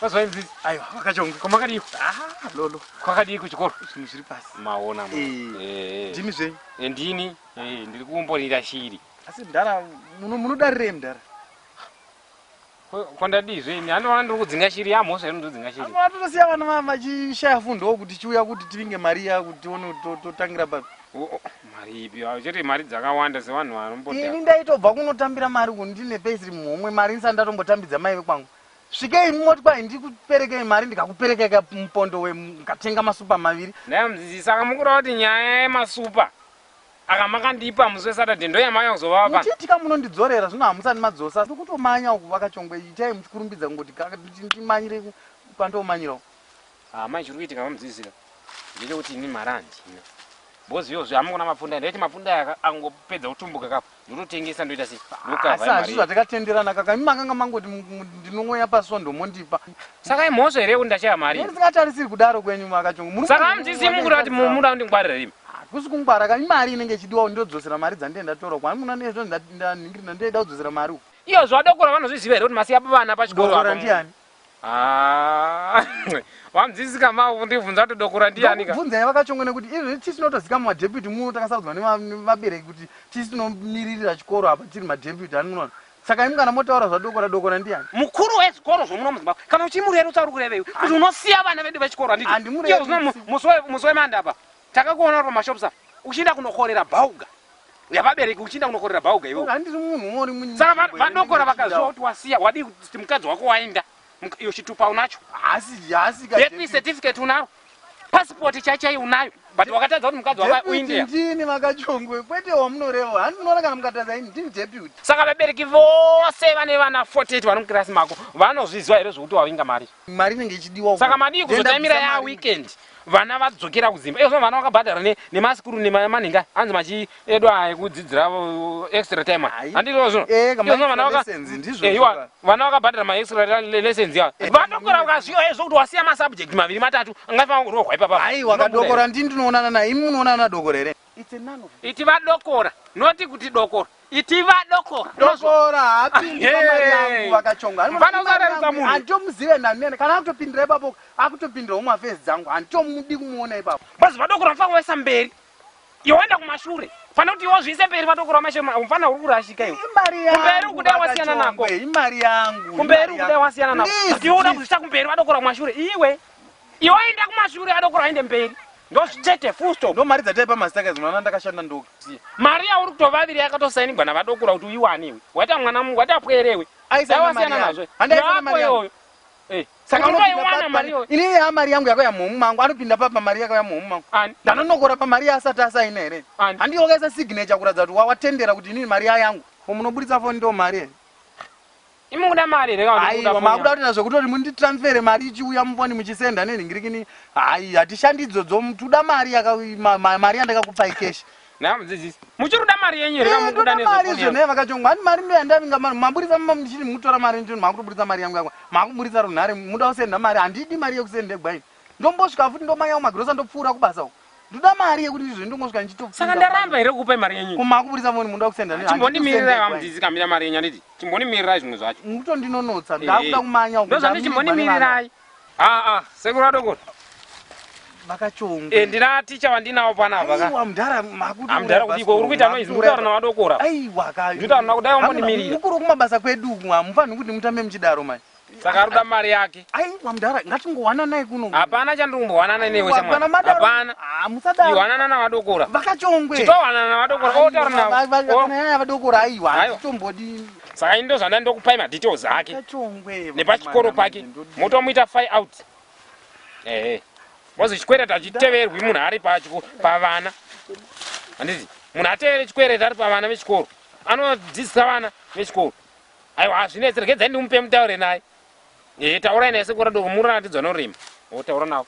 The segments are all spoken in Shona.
Paswa Mbudzi. Aiwa, Kachongwe. Kwamakadiko. Lolo. Kwakadiko kuchikoro. Zvinhu zviri pasi. Maona. Ndini zvenyu. Ndini. Ndiri kumborira shiri. Asi Mudhara munodarirei Mudhara? Kwandadizve ini anoona ndiri kudzinga shiri yamho zvino ndodzinga shiri. Apa totosiya vana vachishaya fundowo kuti chiuya kuti tivinge mari ya kuti tione totangira pa. Mari ipi? Chete mari dzakawanda sevanhu vanombodha. Ini ndaitobva kunotambira mari kuti ndine payslip muhomwe mari ndisati ndatombotambidza mai vekwangu. Svikei moti kwai ndikuperekei mari ndikakuperekei mupondo mukatenga masupa maviri. Mbudzi saka mukura kuti nyaya yemasupa akamakandipa musi weSaturday ndoyamanya kuzova pa. Muchiitika munondidzorera zvino hamusani madzosa. Ndikutomanya uku Vakachongwe itai muchikurumbidza ngoti ndimanyire kwandomanyirawo. Mai chiri kuitika Mbudzi ndechekuti ini mari handina. Boziyozve amuna mapfunda ndaiti mapfunda angopedza kutumbuka kapo ndototengesa ndoita sei ndokavha mari. Asi zvatakatenderana kaka makanga mangoti ndinomweya pasondo mondipa. Saka imhosva here kuti ndashaya mari. Ndisingatarisiri kudaro kwenyu Vakachongwe. Saka Mbudzi mukura kuti muda kundingwarira rimi. Kusi kungwara kani mari inenge ichidiwa ndodzosera mari dzandenda tora kwani muna nezvo ndaningirina ndoida kudzosera mari. Iyo zvadokora vanozviziva here kuti masiya vana pachikoro apa. Ndiani? Mbudzi kama ndibvunza kuti dokora ndiani ka? Bvunza Vakachongwe nekuti izvi tisi tinotozika madheputy muno takasarudzwa nevabereki kuti tisi tinomiririra chikoro apa tiri madheputy anoona. Saka imi kana motaura zvadokora ndiani? Mukuru wezvikoro zvomuno muZimbabwe. Kana uchimureri utauri kurevei kuti unosiya vana vedu vechikoro handiti. Iyo zvino musi wemanda apa. Takakuona uri mashopusa uchienda kunokorera bhauga. Yavabereki uchienda kunokorera bhauga iwe. Handiri munhu uri munhu. Saka vadokora vakaziva kuti wasiya wadi kuti mukadzi wako waenda. Iyo chitupa unacho. Asi birth certificate unaro. Passport chaichai unayo. But wakatadza kuti mukadzi wako uinde. Ndini Vakachongwe kwete wamunoreva. Handinoona kana mukatadza ini ndini deputy. Saka vabereki vose vane vana 48 vari mukirasi mako vanozviziva here zvokuti wavinga mari. Mari inenge ichidiwa. Saka madii kuzotamira ya weekend. Vana vadzokera kuZimba. Iyo vana vakabhadhara nemasikuru nemanhinga anzi machiedwa ekudzidzira extra time. Handiro zvino. Vana vakabhadhara maextra lessons ya. Vadokora vakaziva kuti wasiya masubject maviri matatu angafanga kurohwa ipapa. Aiwa Vadokora ndinoonana naye. Imi munoonana nadokora here? Iti vadokora. Noti kuti dokora. Iti vadokora. Dokora hapindi pamari yangu Vakachongwe. Mfana uzarerutsa munhu. Handitomuzive nani kana akutopindira ipapo akutopindirawo mumafesi dzangu handitomudi kumuona ipapo. Basi vadokora mfana waisa mberi. Yoenda kumashure. Fana kuti wozviise mberi vadokora mashe mfana uri kurashika iwe. Imari yangu. Kumberi kudai wasiyana nako. Imari yangu. Kumberi kudai wasiyana nako. Ationa kuzvisa kumberi vadokora kumashure. Iwe yoenda kumashure vadokora aende mberi. Ndochete full stop. Ndo mari dzataipa masitaka zvinona ndakashanda ndoku. Mari yauri kutovaviri yakatosainirwa navadokora kuti uiwanewe. Waita mwana mungu watapwerewe. Aisiyana nazvo. Handaisiyana mari yangu. Saka unoiwana mari yoyo. Ini ya mari yangu yako ya muhomwe mangu anopinda papa mari yako ya muhomwe mangu. Ndanonokora pa mari asati asaina here. Handiokaisa signature kuratidza kuti watendera kuti inini mari yangu. Munobuditsa foni ndo mari here. Imuda mari here kana kuti muda. Makuda kuti nazvo kuti munditransfere mari ichiuya mufoni muchisenda nenhingirikini. Hatishandi idzodzo tuda mari mari yandakakupai cash. Mbudzi muchiruda mari yenyu here kamukuda nezvefoni. Mari zvone Vakachongwe hani mari ndo yandavinga mari maburitsa muchiri mutora mari ndini makutobuditsa mari yangu yako. Makuburitsa runhare muda kusenda mari handidi mari yekusenda gwaini. Ndombosvika futi ndomanya magrosa ndopfuura kubasa uko. Ndoda mari yekuti izvo ndongosvika ndichitopfuura. Saka ndaramba here kukupai mari yenyu. Kumakuburitsa foni muda kusenda. Chimbondimirira Mbudzi kamira mari yenyu anditi. Chimbondimirira zvimwe zvacho. Mutondinonotsa ndakuda kumanya uko. Ndozvandi chimbondimirirai. Sekuru vadokora. Vakachongwe. Ndina ticha vandinawo panapa ka. Aiwa Mudhara makuti. Mudhara kudiko uri kuita noizi mutaura navadokora. Aiwa ka. Nditaura kudai wambonimirira. Mukuru kumabasa kwedu mufanhi kuti mutambe muchidaro mai. Saka ruda mari yake. Aiwa Mudhara ngatingowana naye kuno. Hapana chandingowanana newe shamwari. Hapana. Musadaro. Iwanana navadokora. Vakachongwe. Chitowanana navadokora. Otaura navo. Kana vadokora aiwa. Chitombodi. Saka ini ndozvanda ndokupai madetails ake. Vakachongwe. Nepachikoro pake. Motomuita fire out. Wazi chikwereta achiteverwi munhu ari pavana. Handiti munhu atevere chikwereta ari pavana vechikoro. Anodzidzisa vana vechikoro. Aiwa zvinetsi regedzai ndimupe mutaure naye. Taurai naye sekuru doko muratidza norima. Wotaura navo.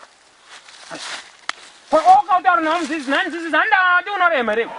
Okautaura navo mudzidzisi nani dzidzisi handati unorema reku.